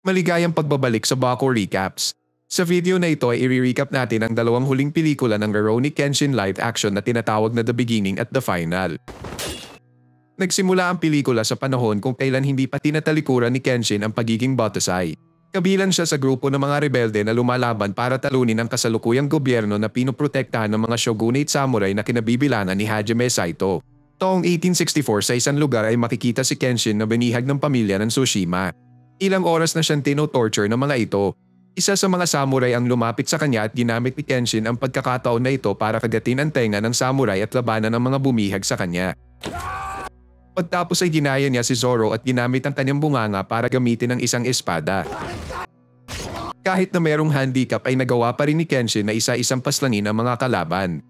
Maligayang pagbabalik sa Baku Recaps. Sa video na ito ay i-recap natin ang dalawang huling pelikula ng Rurouni Kenshin live action na tinatawag na The Beginning at The Final. Nagsimula ang pelikula sa panahon kung kailan hindi pa tinatalikuran ni Kenshin ang pagiging Batusai. Kabilang siya sa grupo ng mga rebelde na lumalaban para talunin ang kasalukuyang gobyerno na pinoprotektahan ng mga shogunate samurai na kinabibilangan ni Hajime Saito. Taong 1864 sa isang lugar ay makikita si Kenshin na binihag ng pamilya ng Tsushima. Ilang oras na siyang tino-torture ng mga ito. Isa sa mga samurai ang lumapit sa kanya at ginamit ni Kenshin ang pagkakataon na ito para kagatin ang tenga ng samurai at labanan ang mga bumihag sa kanya. Pagtapos ay ginaya niya si Zoro at ginamit ang kanyang bunganga para gamitin ang isang espada. Kahit na merong handicap ay nagawa pa rin ni Kenshin na isa-isang paslangin ang mga kalaban.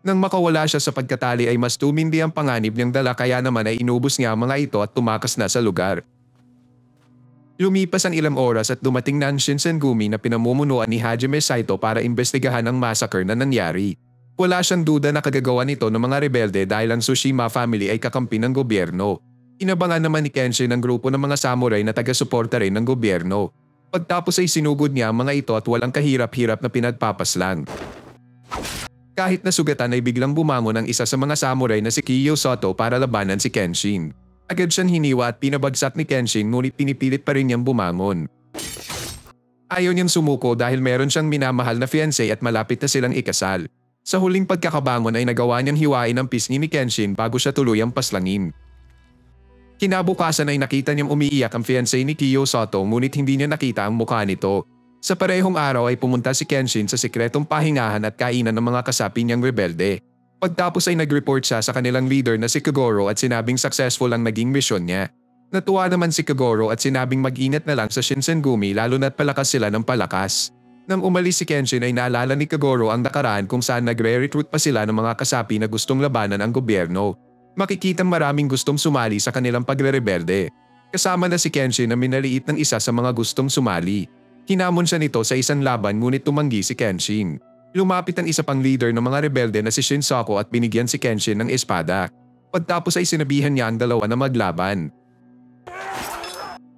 Nang makawala siya sa pagkatali ay mas tumindi ang panganib niyang dala kaya naman ay inubos niya ang mga ito at tumakas na sa lugar. Lumipas ang ilang oras at dumating na ang Shinsengumi na pinamumunuan ni Hajime Saito para imbestigahan ang massacre na nangyari. Wala siyang duda na kagagawa nito ng mga rebelde dahil ang Tsushima family ay kakampi ng gobyerno. Inabangan naman ni Kenshin ang grupo ng mga samurai na taga-suporta rin ng gobyerno. Pagtapos ay sinugod niya ang mga ito at walang kahirap-hirap na pinagpapaslang. Kahit nasugatan ay biglang bumangon ang isa sa mga samurai na si Kiyo Soto para labanan si Kenshin. Agad siyang hiniwa at pinabagsak ni Kenshin ngunit pinipilit pa rin niyang bumangon. Ayaw niyang sumuko dahil meron siyang minamahal na fiancé at malapit na silang ikasal. Sa huling pagkakabangon ay nagawa niyang hiwain ang pisngi ni Kenshin bago siya tuluyang paslangin. Kinabukasan ay nakita niyang umiiyak ang fiancé ni Kiyo Soto ngunit hindi niya nakita ang mukha nito. Sa parehong araw ay pumunta si Kenshin sa sikretong pahingahan at kainan ng mga kasapi niyang rebelde. Pagtapos ay nag-report siya sa kanilang leader na si Kagoro at sinabing successful ang naging misyon niya. Natuwa naman si Kagoro at sinabing mag-ingat na lang sa Shinsengumi lalo na't palakas sila ng palakas. Nang umalis si Kenshin ay naalala ni Kagoro ang nakaraan kung saan nagre-recruit pa sila ng mga kasapi na gustong labanan ang gobyerno. Makikitang maraming gustong sumali sa kanilang pagre-rebelde. Kasama na si Kenshin na minaliit ng isa sa mga gustong sumali. Hinamon siya nito sa isang laban ngunit tumanggi si Kenshin. Lumapit ang isa pang leader ng mga rebelde na si Shinsaku at binigyan si Kenshin ng espada. Pagtapos ay sinabihan niya ang dalawa na maglaban.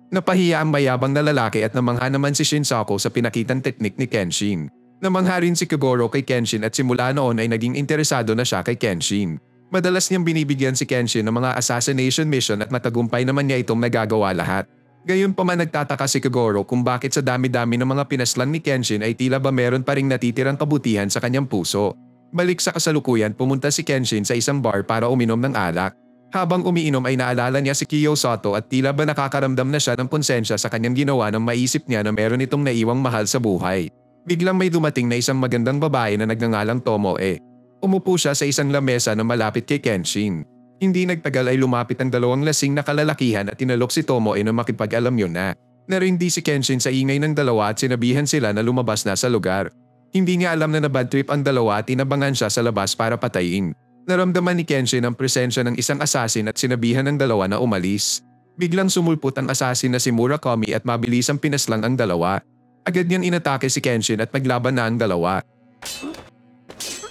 Napahiya ang mayabang na lalaki at namangha naman si Shinsaku sa pinakitang teknik ni Kenshin. Namangha rin si Kagoro kay Kenshin at simula noon ay naging interesado na siya kay Kenshin. Madalas niyang binibigyan si Kenshin ng mga assassination mission at matagumpay naman niya itong nagagawa lahat. Gayunpaman nagtataka si Kagoro kung bakit sa dami-dami ng mga pinaslang ni Kenshin ay tila ba meron pa ring natitirang kabutihan sa kanyang puso. Balik sa kasalukuyan pumunta si Kenshin sa isang bar para uminom ng alak. Habang umiinom ay naalala niya si Kiyo Soto at tila ba nakakaramdam na siya ng konsensya sa kanyang ginawa nang maisip niya na meron itong naiwang mahal sa buhay. Biglang may dumating na isang magandang babae na nagngangalang Tomoe. Umupo siya sa isang lamesa na malapit kay Kenshin. Hindi nagtagal ay lumapit ang dalawang lasing na kalalakihan at tinalok si Tomoe na makipag-alam yun na. Narindi si Kenshin sa ingay ng dalawa at sinabihan sila na lumabas na sa lugar. Hindi niya alam na bad trip ang dalawa at inabangan siya sa labas para patayin. Naramdaman ni Kenshin ang presensya ng isang asasin at sinabihan ng dalawa na umalis. Biglang sumulpot ang asasin na si Murakami at mabilisang pinaslang ang dalawa. Agad niyang inatake si Kenshin at naglaban na ang dalawa.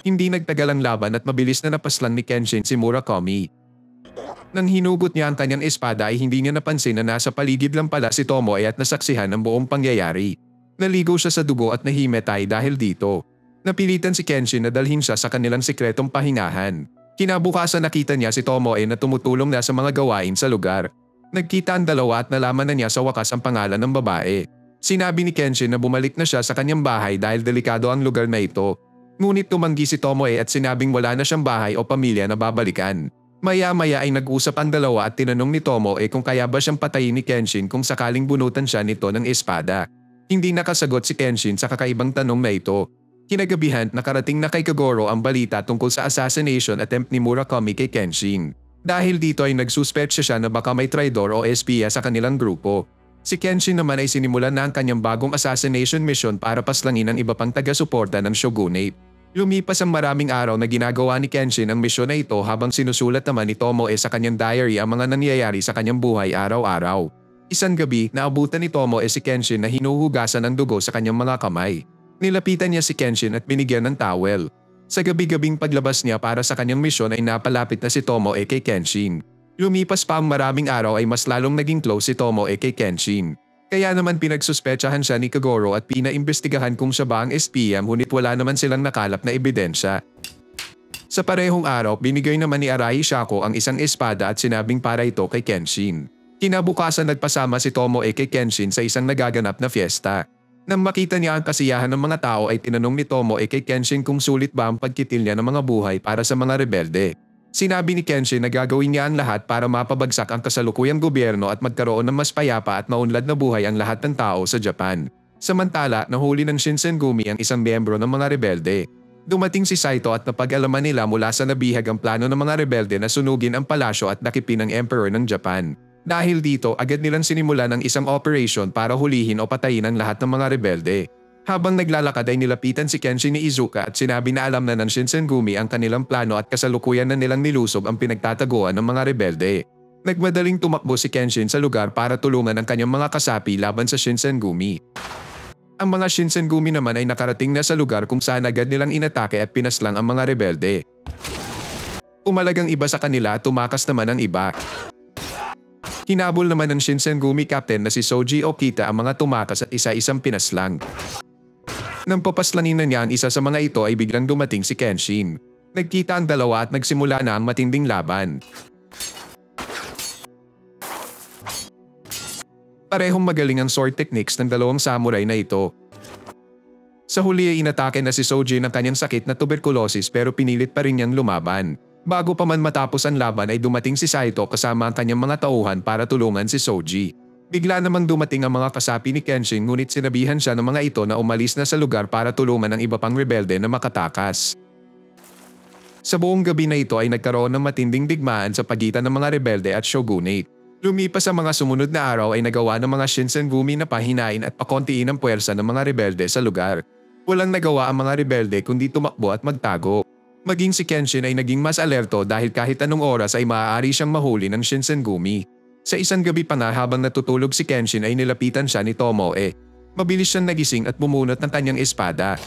Hindi nagtagal ang laban at mabilis na napaslang ni Kenshin si Murakami. Nang hinugot niya ang kanyang espada ay hindi niya napansin na nasa paligid lang pala si Tomoe at nasaksihan ang buong pangyayari. Naligo siya sa dugo at nahimetay dahil dito. Napilitan si Kenshin na dalhin siya sa kanilang sikretong pahingahan. Kinabukasan nakita niya si Tomoe na tumutulong na sa mga gawain sa lugar. Nagkita ang dalawa at nalaman na niya sa wakas ang pangalan ng babae. Sinabi ni Kenshin na bumalik na siya sa kanyang bahay dahil delikado ang lugar na ito. Ngunit tumanggi si Tomoe at sinabing wala na siyang bahay o pamilya na babalikan. Maya-maya ay nag-usap ang dalawa at tinanong ni Tomoe kung kaya ba siyang patayin ni Kenshin kung sakaling bunutan siya nito ng espada. Hindi nakasagot si Kenshin sa kakaibang tanong na ito. Kinagabihan nakarating na kay Kagoro ang balita tungkol sa assassination attempt ni Murakami kay Kenshin. Dahil dito ay nagsuspetsya siya na baka may traidor o espiya sa kanilang grupo. Si Kenshin naman ay sinimulan na ang kanyang bagong assassination mission para paslangin ang iba pang taga-suporta ng shogunate. Lumipas ang maraming araw na ginagawa ni Kenshin ang misyon na ito habang sinusulat naman ni Tomoe sa kanyang diary ang mga nangyayari sa kanyang buhay araw-araw. Isang gabi, naabutan ni Tomoe si Kenshin na hinuhugasan ng dugo sa kanyang mga kamay. Nilapitan niya si Kenshin at binigyan ng towel. Sa gabi-gabing paglabas niya para sa kanyang misyon ay napalapit na si Tomoe kay Kenshin. Lumipas pa ang maraming araw ay mas lalong naging close si Tomoe kay Kenshin. Kaya naman pinagsuspechahan siya ni Kagoro at pinaimbestigahan kung siya ba ang espiya, ngunit wala naman silang nakalap na ebidensya. Sa parehong araw, binigay naman ni Arai Shako ang isang espada at sinabing para ito kay Kenshin. Kinabukasan nagpasama si Tomoe kay Kenshin sa isang nagaganap na fiesta. Nang makita niya ang kasiyahan ng mga tao ay tinanong ni Tomoe kay Kenshin kung sulit ba ang pagkitil niya ng mga buhay para sa mga rebelde. Sinabi ni Kenshin na gagawin niya ang lahat para mapabagsak ang kasalukuyang gobyerno at magkaroon ng mas payapa at maunlad na buhay ang lahat ng tao sa Japan. Samantala, nahuli ng Shinsengumi ang isang miyembro ng mga rebelde. Dumating si Saito at napag-alaman nila mula sa nabihag ang plano ng mga rebelde na sunugin ang palasyo at nakipin ng Emperor ng Japan. Dahil dito, agad nilang sinimulan ng isang operation para hulihin o patayin ang lahat ng mga rebelde. Habang naglalakad ay nilapitan si Kenshin ni Izuka at sinabi na alam na ng Shinsengumi ang kanilang plano at kasalukuyan na nilang nilusob ang pinagtataguan ng mga rebelde. Nagmadaling tumakbo si Kenshin sa lugar para tulungan ang kanyang mga kasapi laban sa Shinsengumi. Ang mga Shinsengumi naman ay nakarating na sa lugar kung saan agad nilang inatake at pinaslang ang mga rebelde. Umalagang iba sa kanila at tumakas naman ang iba. Hinabol naman ng Shinsengumi captain na si Soji Okita ang mga tumakas at isa-isang pinaslang. Nang papaslanin na niya ang isa sa mga ito ay biglang dumating si Kenshin. Nagkita ang dalawa at nagsimula na ang matinding laban. Parehong magaling ang sword techniques ng dalawang samurai na ito. Sa huli ay inatake na si Soji ng kanyang sakit na tuberculosis pero pinilit pa rin niyang lumaban. Bago pa man matapos ang laban ay dumating si Saito kasama ang kanyang mga tauhan para tulungan si Soji. Bigla namang dumating ang mga kasapi ni Kenshin ngunit sinabihan siya ng mga ito na umalis na sa lugar para tulungan ang iba pang rebelde na makatakas. Sa buong gabi na ito ay nagkaroon ng matinding digmaan sa pagitan ng mga rebelde at shogunate. Lumipas sa mga sumunod na araw ay nagawa ng mga Shinsengumi na pahinain at pakontiin ang puwersa ng mga rebelde sa lugar. Walang nagawa ang mga rebelde kundi tumakbo at magtago. Maging si Kenshin ay naging mas alerto dahil kahit anong oras ay maaari siyang mahuli ng Shinsengumi. Sa isang gabi pa nga habang natutulog si Kenshin ay nilapitan siya ni Tomoe. Mabilis siyang nagising at bumunot ng kanyang espada.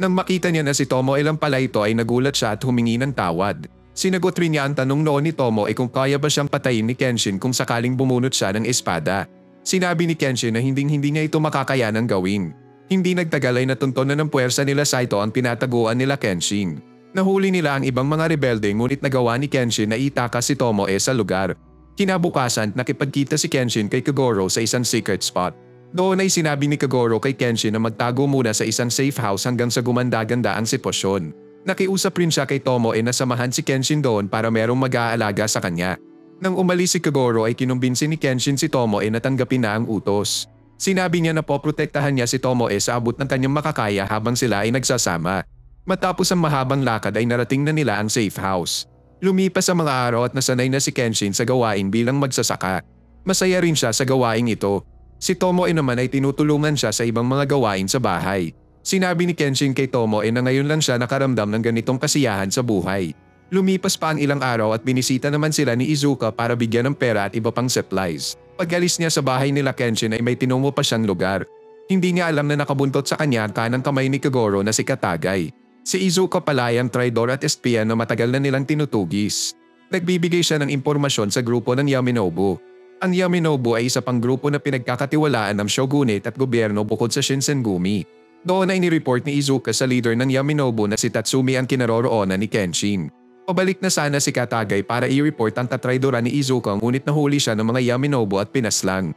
Nang makita niya na si Tomoe lang pala ito ay nagulat siya at humingi ng tawad. Sinagot rin niya ang tanong noon ni Tomoe kung kaya ba siyang patayin ni Kenshin kung sakaling bumunot siya ng espada. Sinabi ni Kenshin na hindi niya ito makakayanang gawin. Hindi nagtagal ay natunton na ng puwersa nila Saito ang pinataguan nila Kenshin. Nahuli nila ang ibang mga rebelde ngunit nagawa ni Kenshin na itakas si Tomoe sa lugar. Kinabukasan, nakipagkita si Kenshin kay Kagoro sa isang secret spot. Doon ay sinabi ni Kagoro kay Kenshin na magtago muna sa isang safe house hanggang sa gumanda-ganda ang sitwasyon. Nakiusap rin siya kay Tomoe na samahan si Kenshin doon para merong mag-aalaga sa kanya. Nang umalis si Kagoro ay kinumbinsi ni Kenshin si Tomoe na tanggapin na ang utos. Sinabi niya na poprotektahan niya si Tomoe sa abot ng kanyang makakaya habang sila ay nagsasama. Matapos ang mahabang lakad ay narating na nila ang safe house. Lumipas ang mga araw at nasanay na si Kenshin sa gawain bilang magsasaka. Masaya rin siya sa gawaing ito. Si Tomoe naman ay tinutulungan siya sa ibang mga gawain sa bahay. Sinabi ni Kenshin kay Tomoe na ngayon lang siya nakaramdam ng ganitong kasiyahan sa buhay. Lumipas pa ang ilang araw at binisita naman sila ni Izuka para bigyan ng pera at iba pang supplies. Pag-alis niya sa bahay nila Kenshin ay may tinungo pa siyang lugar. Hindi niya alam na nakabuntot sa kanya ang kanang kamay ni Kagoro na si Katagay. Si Izuka pala ay ang traidor at espiya na matagal na nilang tinutugis. Nagbibigay siya ng impormasyon sa grupo ng Yaminobu. Ang Yaminobu ay isa pang grupo na pinagkakatiwalaan ng shogunate at gobyerno bukod sa Shinsengumi. Doon ay nireport ni Izuka sa leader ng Yaminobu na si Tatsumi ang kinaroroonan ni Kenshin. Pabalik na sana si Katagay para i-report ang tatraidoran ni Izuka ngunit nahuli siya ng mga Yaminobu at pinaslang.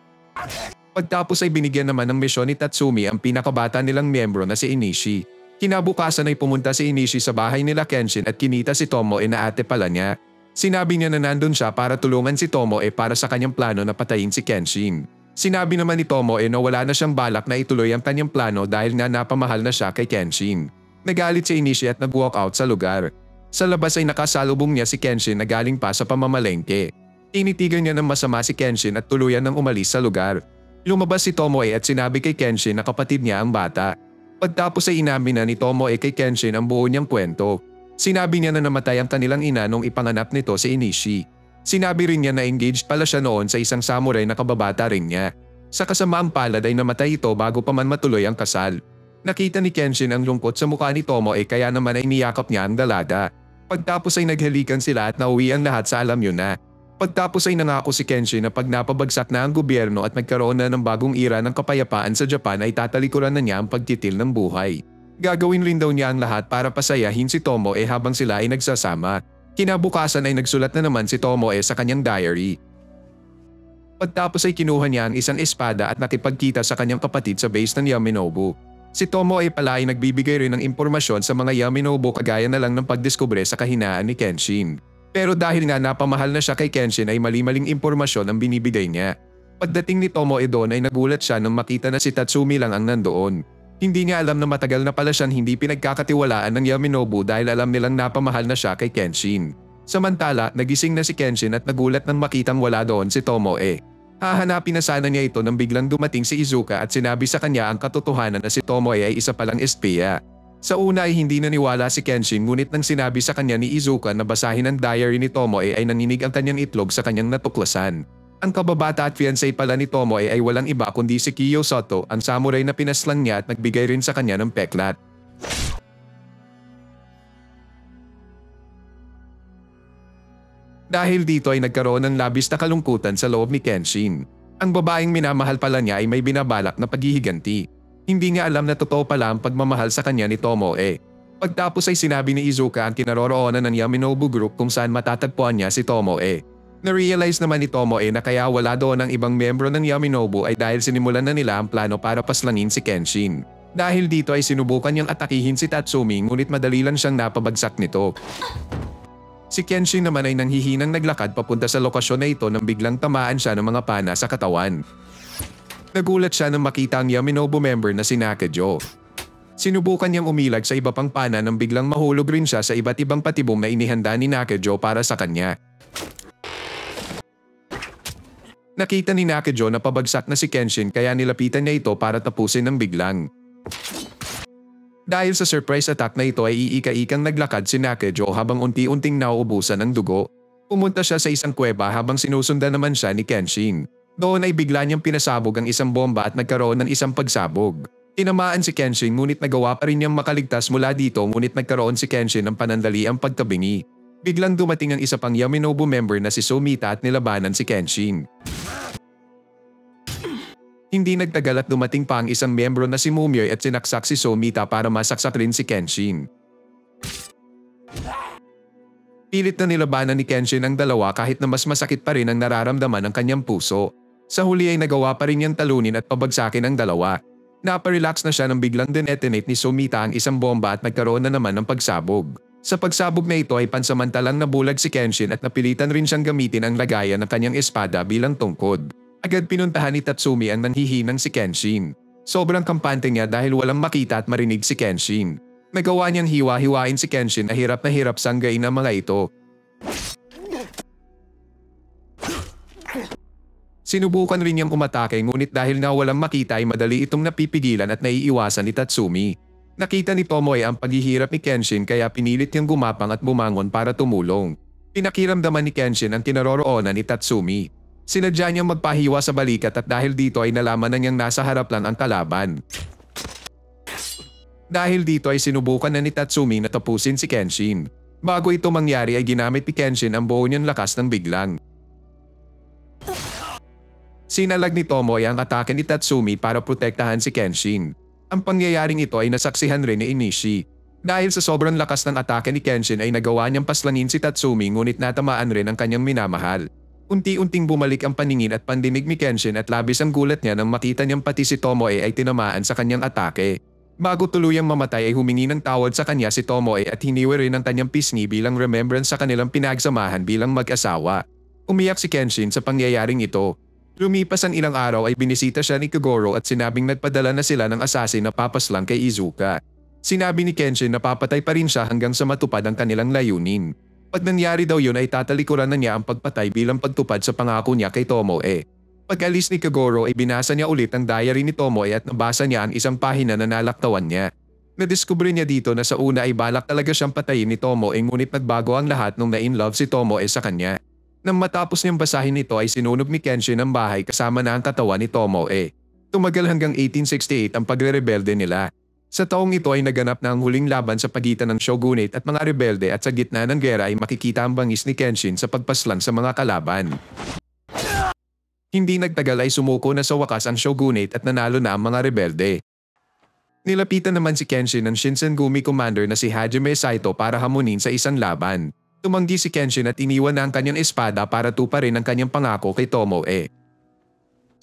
Pagtapos ay binigyan naman ng misyon ni Tatsumi ang pinakabata nilang miyembro na si Inishi. Kinabukasan ay pumunta si Inishi sa bahay nila Kenshin at kinita si Tomoe na ate pala niya. Sinabi niya na nandun siya para tulungan si Tomoe para sa kanyang plano na patayin si Kenshin. Sinabi naman ni Tomoe na wala na siyang balak na ituloy ang kanyang plano dahil nga napamahal na siya kay Kenshin. Nagalit si Inishi at nag-walk out sa lugar. Sa labas ay nakasalubong niya si Kenshin na galing pa sa pamamalengke. Tinitigan niya ng masama si Kenshin at tuluyan ng umalis sa lugar. Lumabas si Tomoe at sinabi kay Kenshin na kapatid niya ang bata. Pagtapos ay inamin na ni Tomoe kay Kenshin ang buo niyang kwento. Sinabi niya na namatay ang kanilang ina nung ipanganak nito si Inishi. Sinabi rin niya na engaged pala siya noon sa isang samurai na kababata rin niya. Sa kasamaang palad ay namatay ito bago pa man matuloy ang kasal. Nakita ni Kenshin ang lungkot sa mukha ni Tomoe kaya naman ay niyakap niya ang dalaga. Pagtapos ay naghalikan sila at nauwi ang lahat sa alam yun na. Pagtapos ay nangako si Kenshin na pag napabagsak na ang gobyerno at nagkaroon na ng bagong era ng kapayapaan sa Japan ay tatalikuran na niya ang pagtitil ng buhay. Gagawin rin daw niya ang lahat para pasayahin si Tomoe habang sila ay nagsasama. Kinabukasan ay nagsulat na naman si Tomoe sa kanyang diary. Pagtapos ay kinuha niya ang isang espada at nakipagkita sa kanyang kapatid sa base ng Yaminobu. Si Tomoe pala ay nagbibigay rin ng impormasyon sa mga Yaminobu kagaya na lang ng pagdiskubre sa kahinaan ni Kenshin. Pero dahil nga napamahal na siya kay Kenshin ay mali-maling impormasyon ang binibigay niya. Pagdating ni Tomoe doon ay nagulat siya nang makita na si Tatsumi lang ang nandoon. Hindi niya alam na matagal na pala siyang hindi pinagkakatiwalaan ng Yaminobu dahil alam nilang napamahal na siya kay Kenshin. Samantala, nagising na si Kenshin at nagulat nang makitang wala doon si Tomoe. Hahanapin na sana niya ito nang biglang dumating si Izuka at sinabi sa kanya ang katotohanan na si Tomoe ay isa palang espiya. Sa una ay hindi naniwala si Kenshin ngunit nang sinabi sa kanya ni Izuka na basahin ang diary ni Tomoe ay naninig ang kanyang itlog sa kanyang natuklasan. Ang kababata at fiancé pala ni Tomoe ay walang iba kundi si Kiyo Soto, ang samurai na pinaslang niya at nagbigay rin sa kanya ng peklat. Dahil dito ay nagkaroon ng labis na kalungkutan sa loob ni Kenshin. Ang babaeng minamahal pala niya ay may binabalak na paghihiganti. Hindi niya alam na totoo pala ang pagmamahal sa kanya ni Tomoe. Pagtapos ay sinabi ni Izuka ang kinaroroonan ng Yaminobu Group kung saan matatagpuan niya si Tomoe. Na-realize naman ni Tomoe na kaya wala doon ang ibang membro ng Yaminobu ay dahil sinimulan na nila ang plano para paslangin si Kenshin. Dahil dito ay sinubukan niyang atakihin si Tatsumi ngunit madali lang siyang napabagsak nito. Si Kenshin naman ay nanghihinang naglakad papunta sa lokasyon na ito nang biglang tamaan siya ng mga pana sa katawan. Nagulat siya nang makita ang Yaminobu member na si Nakajo. Sinubukan niyang umilag sa iba pang pana nang biglang mahulog rin siya sa iba't ibang patibong na inihanda ni Nakajo para sa kanya. Nakita ni Nakajo na pabagsak na si Kenshin kaya nilapitan niya ito para tapusin ng biglang. Dahil sa surprise attack na ito ay iika-ikang naglakad si Nakajo habang unti-unting nauubusan ng dugo. Pumunta siya sa isang kuweba habang sinusundan naman siya ni Kenshin. Doon ay bigla niyang pinasabog ang isang bomba at nagkaroon ng isang pagsabog. Tinamaan si Kenshin ngunit nagawa pa rin niyang makaligtas mula dito ngunit nagkaroon si Kenshin ng panandaliang pagkabingi. Biglang dumating ang isa pang Yaminobu member na si Sumita at nilabanan si Kenshin. Hindi nagtagal at dumating pa ang isang miyembro na si Mumyoy at sinaksak si Sumita para masaksak rin si Kenshin. Pilit na nilabanan ni Kenshin ang dalawa kahit na mas masakit pa rin ang nararamdaman ng kanyang puso. Sa huli ay nagawa pa rin niyang talunin at pabagsakin ang dalawa. Naparelax na siya nang biglang detonate ni Sumita ang isang bomba at nagkaroon na naman ng pagsabog. Sa pagsabog na ito ay pansamantalang nabulag si Kenshin at napilitan rin siyang gamitin ang lagayan ng kanyang espada bilang tungkod. Agad pinuntahan ni Tatsumi ang nanhihinang si Kenshin. Sobrang kampante niya dahil walang makita at marinig si Kenshin. Nagawa niyang hiwa-hiwain si Kenshin na hirap sanggain ang mga ito. Sinubukan rin niyang umatake ngunit dahil na walang makita ay madali itong napipigilan at naiiwasan ni Tatsumi. Nakita ni Tomoe ang paghihirap ni Kenshin kaya pinilit niyang gumapang at bumangon para tumulong. Pinakiramdaman ni Kenshin ang kinaroroonan ni Tatsumi. Sinadya niyang magpahiwa sa balikat at dahil dito ay nalaman na niyang nasa harap lang ang kalaban. Dahil dito ay sinubukan na ni Tatsumi na tapusin si Kenshin. Bago ito mangyari ay ginamit ni Kenshin ang buo niyang lakas ng biglang. Sinalag ni Tomoe ang atake ni Tatsumi para protektahan si Kenshin. Ang pangyayaring ito ay nasaksihan rin ni Inishi. Dahil sa sobrang lakas ng atake ni Kenshin ay nagawa niyang paslangin si Tatsumi ngunit natamaan rin ang kanyang minamahal. Unti-unting bumalik ang paningin at pandinig ni Kenshin at labis ang gulat niya nang makita niyang pati si Tomoe ay tinamaan sa kanyang atake. Bago tuluyang mamatay ay humingi ng tawad sa kanya si Tomoe at hiniwi rin ang kanyang pisngi bilang remembrance sa kanilang pinagsamahan bilang mag-asawa. Umiyak si Kenshin sa pangyayaring ito. Lumipas ang ilang araw ay binisita siya ni Kogoro at sinabing nagpadala na sila ng assassin na papaslang kay Izuka. Sinabi ni Kenshin na papatay pa rin siya hanggang sa matupad ang kanilang layunin. Pag nangyari daw yun ay tatalikuran na niya ang pagpatay bilang pagtupad sa pangako niya kay Tomoe. Pag-alis ni Kogoro ay binasa niya ulit ang diary ni Tomoe at nabasa niya ang isang pahina na nalaktawan niya. Nadiskubre niya dito na sa una ay balak talaga siyang patayin ni Tomoe ngunit nagbago ang lahat nung na-in-love si Tomoe sa kanya. Nang matapos niyang basahin ito ay sinunog ni Kenshin ang bahay kasama na ang katawan ni Tomoe. Tumagal hanggang 1868 ang pagre-rebelde nila. Sa taong ito ay naganap na ang huling laban sa pagitan ng shogunate at mga rebelde at sa gitna ng gera ay makikita ang bangis ni Kenshin sa pagpaslang sa mga kalaban. Hindi nagtagal ay sumuko na sa wakas ang shogunate at nanalo na ang mga rebelde. Nilapitan naman si Kenshin ng Shinsengumi commander na si Hajime Saito para hamunin sa isang laban. Tumanggi si Kenshin at iniwan na ang kanyang espada para tuparin ang kanyang pangako kay Tomoe.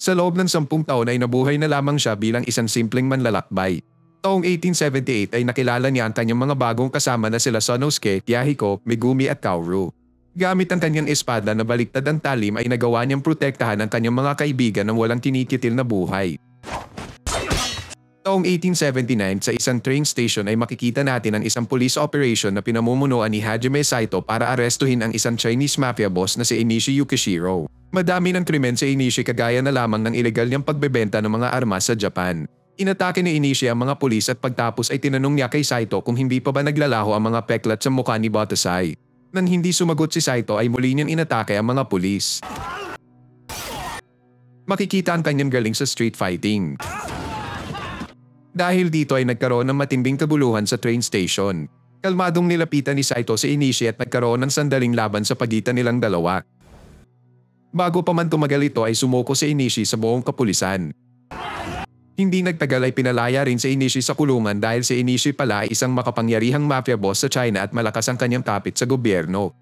Sa loob ng 10 taon ay nabuhay na lamang siya bilang isang simpleng manlalakbay. Taong 1878 ay nakilala niya ang kanyang mga bagong kasama na sila Sonosuke, Yahiko, Megumi at Kaoru. Gamit ang kanyang espada na baliktad ang talim ay nagawa niyang protektahan ang kanyang mga kaibigan ng walang tinikitil na buhay. Taong 1879 sa isang train station ay makikita natin ang isang police operation na pinamumunuan ni Hajime Saito para arestuhin ang isang Chinese mafia boss na si Enishi Yukishiro. Madami ng krimen sa Enishi kagaya na lamang ng ilegal niyang pagbebenta ng mga armas sa Japan. Inatake ni Enishi ang mga pulis at pagtapos ay tinanong niya kay Saito kung hindi pa ba naglalaho ang mga peklat sa mukha ni Batasai. Nang hindi sumagot si Saito ay muli niyang inatake ang mga pulis. Makikita ang kanyang galing sa street fighting. Dahil dito ay nagkaroon ng matinding kabuluhan sa train station. Kalmadong nilapitan ni Saito si Enishi at nagkaroon ng sandaling laban sa pagitan nilang dalawa. Bago pa man tumagal ito ay sumuko si Enishi sa buong kapulisan. Hindi nagtagal ay pinalaya rin si Enishi sa kulungan dahil si Enishi pala ay isang makapangyarihang mafia boss sa China at malakas ang kanyang tapit sa gobyerno.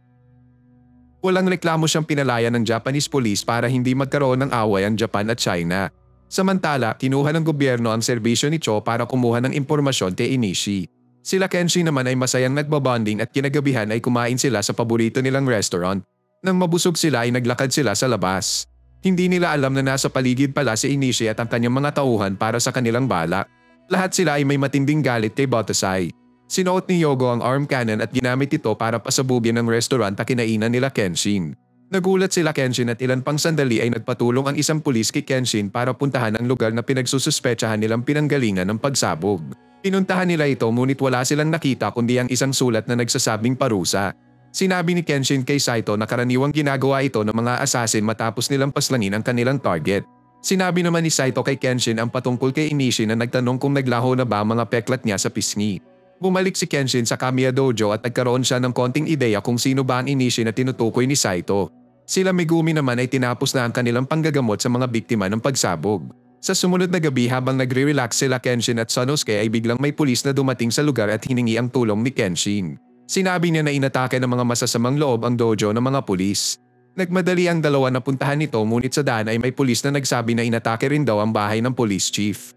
Walang reklamo siyang pinalaya ng Japanese police para hindi magkaroon ng away ang Japan at China. Samantala, kinuha ng gobyerno ang serbisyo ni Cho para kumuha ng impormasyon kay Enishi. Sila Kenshin naman ay masayang nagbabonding at kinagabihan ay kumain sila sa paborito nilang restaurant. Nang mabusog sila ay naglakad sila sa labas. Hindi nila alam na nasa paligid pala si Enishi at ang kanyang mga tauhan para sa kanilang balak. Lahat sila ay may matinding galit kay Batasai. Sinuot ni Yogo ang arm cannon at ginamit ito para pasabugin ang restaurant na kinainan nila Kenshin. Nagulat sila Kenshin at ilan pang sandali ay nagpatulong ang isang pulis kay Kenshin para puntahan ang lugar na pinagsususpetsahan nilang pinanggalingan ng pagsabog. Pinuntahan nila ito ngunit wala silang nakita kundi ang isang sulat na nagsasabing parusa. Sinabi ni Kenshin kay Saito na karaniwang ginagawa ito ng mga assassin matapos nilang paslangin ang kanilang target. Sinabi naman ni Saito kay Kenshin ang patungkol kay Enishi na nagtanong kung naglaho na ba ang mga peklat niya sa pisngi. Bumalik si Kenshin sa Kamiya Dojo at nagkaroon siya ng konting ideya kung sino ba ang Enishi na tinutukoy ni Saito. Sila Megumi naman ay tinapos na ang kanilang panggagamot sa mga biktima ng pagsabog. Sa sumunod na gabi habang nagre-relax sila Kenshin at Sonosuke ay biglang may pulis na dumating sa lugar at hiningi ang tulong ni Kenshin. Sinabi niya na inatake ng mga masasamang loob ang dojo ng mga pulis. Nagmadali ang dalawa na puntahan nito ngunit sa daan ay may pulis na nagsabi na inatake rin daw ang bahay ng police chief.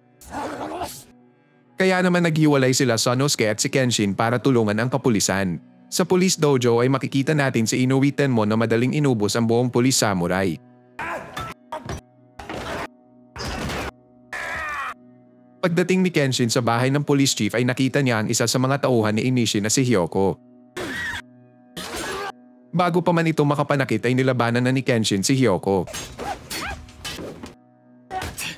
Kaya naman naghiwalay sila Sonosuke at si Kenshin para tulungan ang kapulisan. Sa police dojo ay makikita natin si Inoue Tenmon na madaling inubos ang buong police samurai. Pagdating ni Kenshin sa bahay ng police chief ay nakita niya ang isa sa mga tauhan ni Enishi na si Hyoko. Bago pa man ito makapanakit ay nilabanan na ni Kenshin si Hyoko.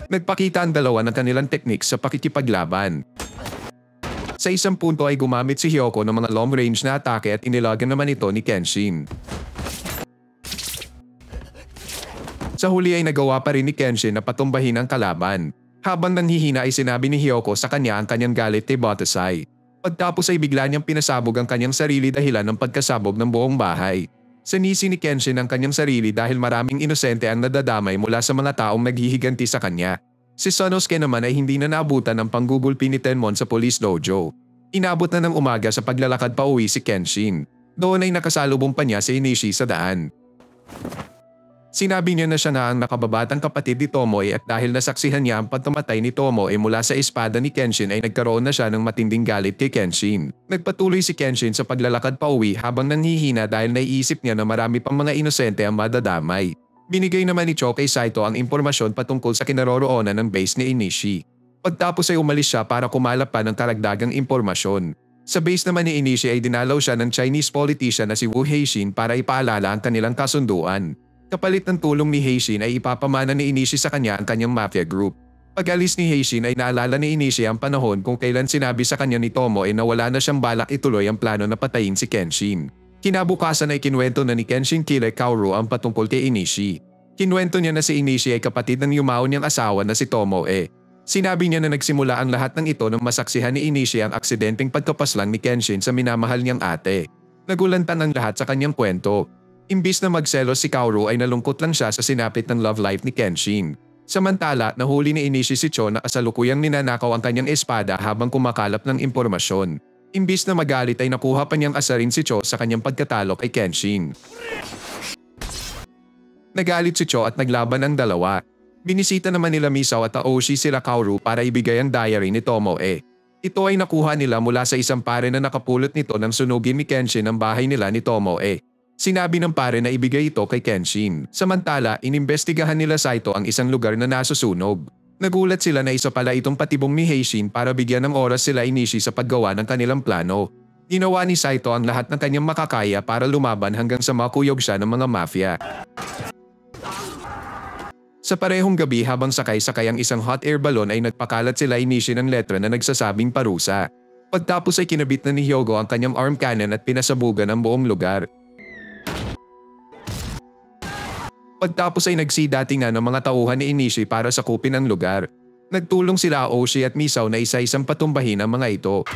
Nagpakita ang dalawa ng kanilang teknik sa pakikipaglaban. Sa isang punto ay gumamit si Hyoko ng mga long-range na atake at inilagan naman ito ni Kenshin. Sa huli ay nagawa pa rin ni Kenshin na patumbahin ang kalaban. Habang nanghihina ay sinabi ni Hyoko sa kanya ang kanyang galit kay Batasai. Pagtapos ay bigla niyang pinasabog ang kanyang sarili dahilan ng pagkasabog ng buong bahay. Sinisi ni Kenshin ang kanyang sarili dahil maraming inosente ang nadadamay mula sa mga taong naghihiganti sa kanya. Si Sonosuke naman ay hindi na naabutan ng panggugulpi ni Tenmon sa police dojo. Inabot na ng umaga sa paglalakad pa uwi si Kenshin. Doon ay nakasalubong pa niya si Enishi sa daan. Sinabi niya na siya na ang nakababatang kapatid ni Tomoe at dahil nasaksihan niya ang pagkamatay ni Tomoe mula sa espada ni Kenshin ay nagkaroon na siya ng matinding galit kay Kenshin. Nagpatuloy si Kenshin sa paglalakad pa uwi habang nanghihina dahil naiisip niya na marami pang mga inosente ang madadamay. Binigay naman ni Cho kay Saito ang impormasyon patungkol sa kinaroroonan ng base ni Enishi. Pagtapos ay umalis siya para kumalap pa ng karagdagang impormasyon. Sa base naman ni Enishi ay dinalaw siya ng Chinese politician na si Wu Heixin para ipaalala ang kanilang kasunduan. Kapalit ng tulong ni Heixin ay ipapamana ni Enishi sa kanya ang kanyang mafia group. Pag-alis ni Heixin ay naalala ni Enishi ang panahon kung kailan sinabi sa kanya ni Tomoe na wala na siyang balak ituloy ang plano na patayin si Kenshin. Kinabukasan ay kinwento na ni Kenshin killer Kaoru ang patungkol kay Enishi. Kinwento niya na si Enishi ay kapatid ng yumao niyang asawa na si Tomoe. Sinabi niya na nagsimula ang lahat ng ito nang masaksihan ni Inishi ang aksidenteng pagkapaslang ni Kenshin sa minamahal niyang ate. Nagulantan ang lahat sa kanyang kwento. Imbis na magselos si Kaoru ay nalungkot lang siya sa sinapit ng love life ni Kenshin. Samantala, nahuli ni Inishi si Cho na kasalukuyang ninanakaw ang kanyang espada habang kumakalap ng impormasyon. Imbis na magalit ay nakuha pa niyang asarin si Cho sa kanyang pagkatalo kay Kenshin. Nagalit si Cho at naglaban ang dalawa. Binisita naman nila Misao at Aoshi sila Kaoru para ibigay ang diary ni Tomoe. Ito ay nakuha nila mula sa isang pare na nakapulot nito nang sunugin ni Kenshin ang bahay nila ni Tomoe. Sinabi ng pare na ibigay ito kay Kenshin. Samantala, inimbestigahan nila Saito ang isang lugar na nasusunog. Nagulat sila na isa pala itong patibong ni Heishin para bigyan ng oras sila Inishi sa paggawa ng kanilang plano. Ginawa ni Saito ang lahat ng kanyang makakaya para lumaban hanggang sa makuyog siya ng mga mafia. Sa parehong gabi habang sakay-sakay ang isang hot air balloon ay nagpakalat sila Inishi ng letra na nagsasabing parusa. Pagtapos ay kinabit na ni Hyogo ang kanyang arm cannon at pinasabugan ang buong lugar. Pagtapos ay nagsidatingan ng mga tauhan ni Inishi para sakupin ang lugar. Nagtulong sila Aoshi at Misao na isa-isang patumbahin ang mga ito.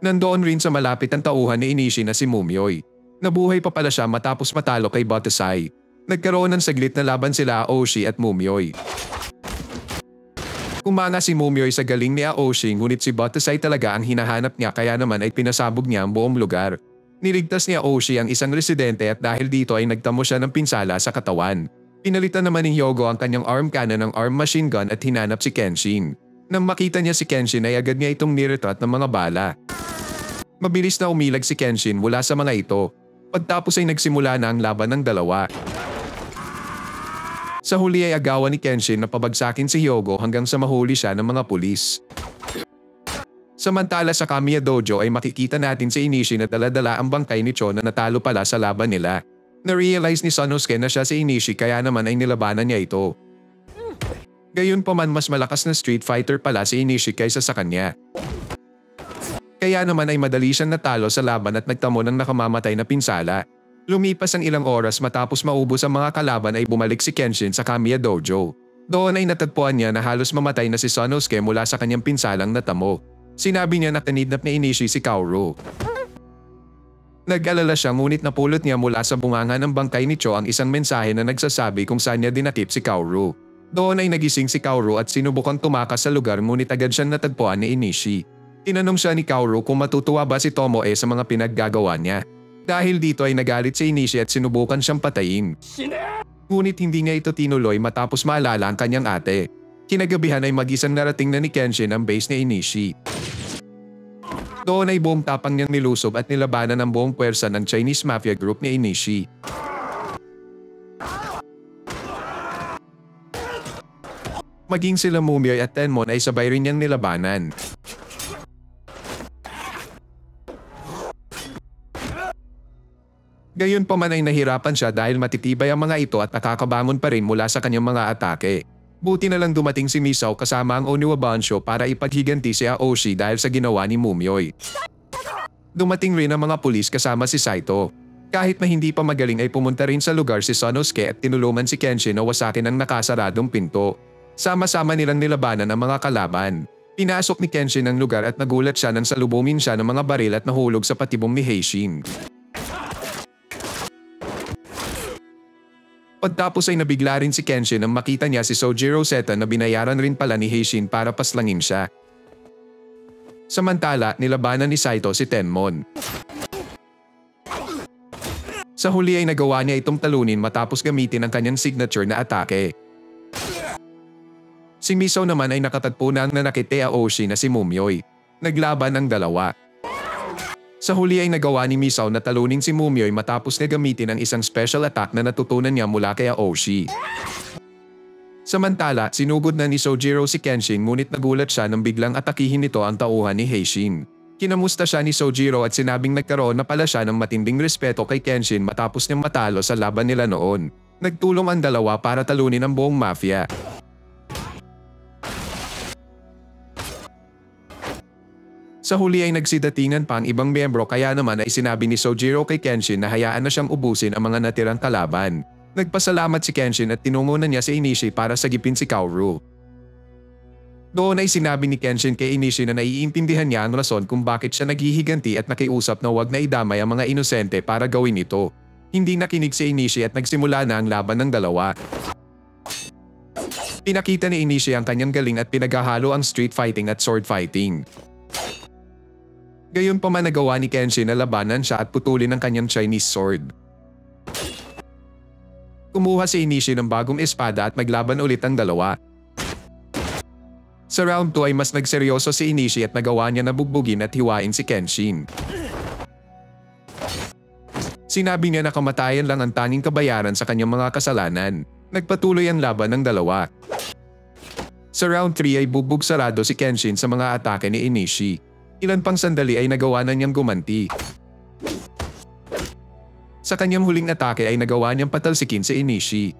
Nandoon rin sa malapit ang tauhan ni Inishi na si Mumioy. Nabuhay pa pala siya matapos matalo kay Batasai. Nagkaroon ng saglit na laban sila Aoshi at Mumioy. Kumanga si Mumioy sa galing ni Aoshi ngunit si Batasai talaga ang hinahanap niya kaya naman ay pinasabog niya ang buong lugar. Niligtas ni Aoshi ang isang residente at dahil dito ay nagtamo siya ng pinsala sa katawan. Pinalitan naman ni Hyogo ang kanyang arm cannon ng arm machine gun at hinanap si Kenshin. Nang makita niya si Kenshin ay agad niya itong niretrat ng mga bala. Mabilis na umilag si Kenshin mula sa mga ito. Pagtapos ay nagsimula na ang laban ng dalawa. Sa huli ay agawan ni Kenshin na pabagsakin si Hyogo hanggang sa mahuli siya ng mga pulis. Samantala sa Kamiya Dojo ay makikita natin si Inishi na dala-dala ang bangkay ni Cho na natalo pala sa laban nila. Na-realize ni Sanosuke na siya si Inishi kaya naman ay nilabanan niya ito. Gayunpaman mas malakas na street fighter pala si Inishi kaysa sa kanya. Kaya naman ay madali siyang natalo sa laban at nagtamo ng nakamamatay na pinsala. Lumipas ang ilang oras matapos maubos ang mga kalaban ay bumalik si Kenshin sa Kamiya Dojo. Doon ay natagpuan niya na halos mamatay na si Sanosuke mula sa kanyang pinsalang natamo. Sinabi niya na kanidnap ni Inishi si Kaoru. Nag-alala siya ngunit napulot niya mula sa bunganga ng bangkay ni Cho ang isang mensahe na nagsasabi kung saan niya dinakip si Kaoru. Doon ay nagising si Kaoru at sinubukang tumakas sa lugar ngunit agad siyang natagpuan ni Inishi. Tinanong siya ni Kaoru kung matutuwa ba si Tomoe sa mga pinaggagawa niya. Dahil dito ay nagalit si Inishi at sinubukan siyang patayin. Ngunit hindi niya ito tinuloy matapos maalala ang kanyang ate. Kinagabihan ay mag-isang narating na ni Kenshin ang base ni Inishi. Doon ay buong tapang niyang nilusob at nilabanan ang buong puwersa ng Chinese Mafia Group ni Inishi. Maging sila Mumioy at Tenmon ay sabay rin niyang nilabanan. Gayunpaman ay nahirapan siya dahil matitibay ang mga ito at nakakabangon pa rin mula sa kanyang mga atake. Buti na lang dumating si Misao kasama ang Oniwa Bansho para ipaghiganti si Aoshi dahil sa ginawa ni Mumioy. Dumating rin ang mga pulis kasama si Saito. Kahit na hindi pa magaling ay pumunta rin sa lugar si Sanosuke at tinulungan si Kenshin na wasakin ang nakasaradong pinto. Sama-sama nilang nilabanan ang mga kalaban. Pinasok ni Kenshin ang lugar at nagulat siya nang salubungin siya ng mga baril at nahulog sa patibong ni Heishin. Pagtapos ay nabigla rin si Kenshin nang makita niya si Sojiro Seta na binayaran rin pala ni Heishin para paslangin siya. Samantala, nilabanan ni Saito si Tenmon. Sa huli ay nagawa niya itong talunin matapos gamitin ang kanyang signature na atake. Si Misao naman ay nakatagpo na ang nanakit kay Aoshi na si Mumioy. Naglaban ang dalawa. Sa huli ay nagawa ni Misao na talunin si Mumioy matapos niya gamitin ang isang special attack na natutunan niya mula kay Aoshi. Samantala, sinugod na ni Sojiro si Kenshin ngunit nagulat siya nang biglang atakihin nito ang tauhan ni Heishin. Kinamusta siya ni Sojiro at sinabing nagkaroon na pala siya ng matinding respeto kay Kenshin matapos niyang matalo sa laban nila noon. Nagtulong ang dalawa para talunin ang buong mafia. Sa huli ay nagsidatingan pa ang ibang miyembro kaya naman ay sinabi ni Sojiro kay Kenshin na hayaan na siyang ubusin ang mga natirang kalaban. Nagpasalamat si Kenshin at tinungo na niya si Inishi para sagipin si Kaoru. Doon ay sinabi ni Kenshin kay Inishi na naiintindihan niya ang rason kung bakit siya naghihiganti at nakiusap na huwag na idamay ang mga inosente para gawin ito. Hindi nakinig si Inishi at nagsimula na ang laban ng dalawa. Pinakita ni Inishi ang kanyang galing at pinaghahalo ang street fighting at sword fighting. Gayunpaman nagawa ni Kenshin na labanan siya at putulin ang kanyang Chinese sword. Kumuha si Inishi ng bagong espada at maglaban ulit ang dalawa. Sa round 2 ay mas nagseryoso si Inishi at nagawa niya na bugbugin at hiwain si Kenshin. Sinabi niya na kamatayan lang ang tanging kabayaran sa kanyang mga kasalanan. Nagpatuloy ang laban ng dalawa. Sa round 3 ay bugbog sarado si Kenshin sa mga atake ni Inishi. Ilan pang sandali ay nagawa na niyang gumanti. Sa kanyang huling atake ay nagawa niyang patalsikin si Inishi.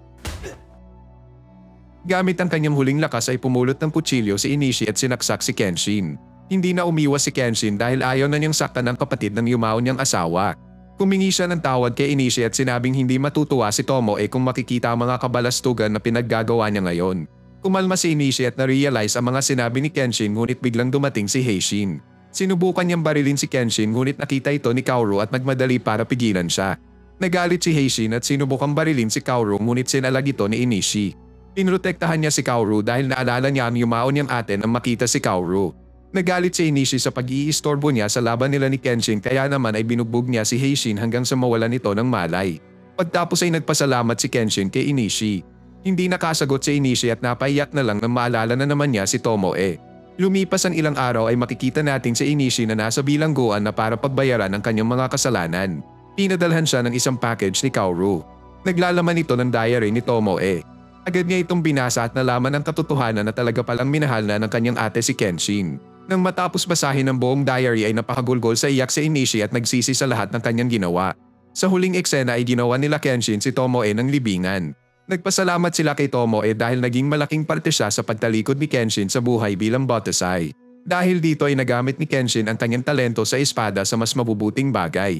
Gamit ang kanyang huling lakas ay pumulot ng kutsilyo si Inishi at sinaksak si Kenshin. Hindi na umiwas si Kenshin dahil ayaw na niyang saktan ang kapatid ng yumao niyang asawa. Humingi siya ng tawad kay Inishi at sinabing hindi matutuwa si Tomoe kung makikita ang mga kabalastugan na pinaggagawa niya ngayon. Kumalma si Inishi at na-realize ang mga sinabi ni Kenshin ngunit biglang dumating si Heishin. Sinubukan niyang barilin si Kenshin ngunit nakita ito ni Kaoru at nagmadali para pigilan siya. Nagalit si Heishin at sinubukang barilin si Kaoru ngunit sinalag ito ni Inishi. Pinrotektahan niya si Kaoru dahil naalala niya ang yumao niyang ate nang makita si Kaoru. Nagalit si Inishi sa pag-iistorbo niya sa laban nila ni Kenshin kaya naman ay binugbog niya si Heishin hanggang sa mawalan ito ng malay. Pagtapos ay nagpasalamat si Kenshin kay Inishi. Hindi nakasagot si Inishi at napaiyak na lang nang maalala na naman niya si Tomoe. Lumipas ang ilang araw ay makikita natin si Inishi na nasa bilangguan na para pagbayaran ang kanyang mga kasalanan. Pinadalhan siya ng isang package ni Kaoru. Naglalaman ito ng diary ni Tomoe. Agad niya itong binasa at nalaman ang katotohanan na talaga palang minahal na ng kanyang ate si Kenshin. Nang matapos basahin ang buong diary ay napakagulgol sa iyak si Inishi at nagsisi sa lahat ng kanyang ginawa. Sa huling eksena ay ginawa nila Kenshin si Tomoe ng libingan. Nagpasalamat sila kay Tomoe dahil naging malaking parte siya sa pagtalikod ni Kenshin sa buhay bilang Botasai. Dahil dito ay nagamit ni Kenshin ang kanyang talento sa espada sa mas mabubuting bagay.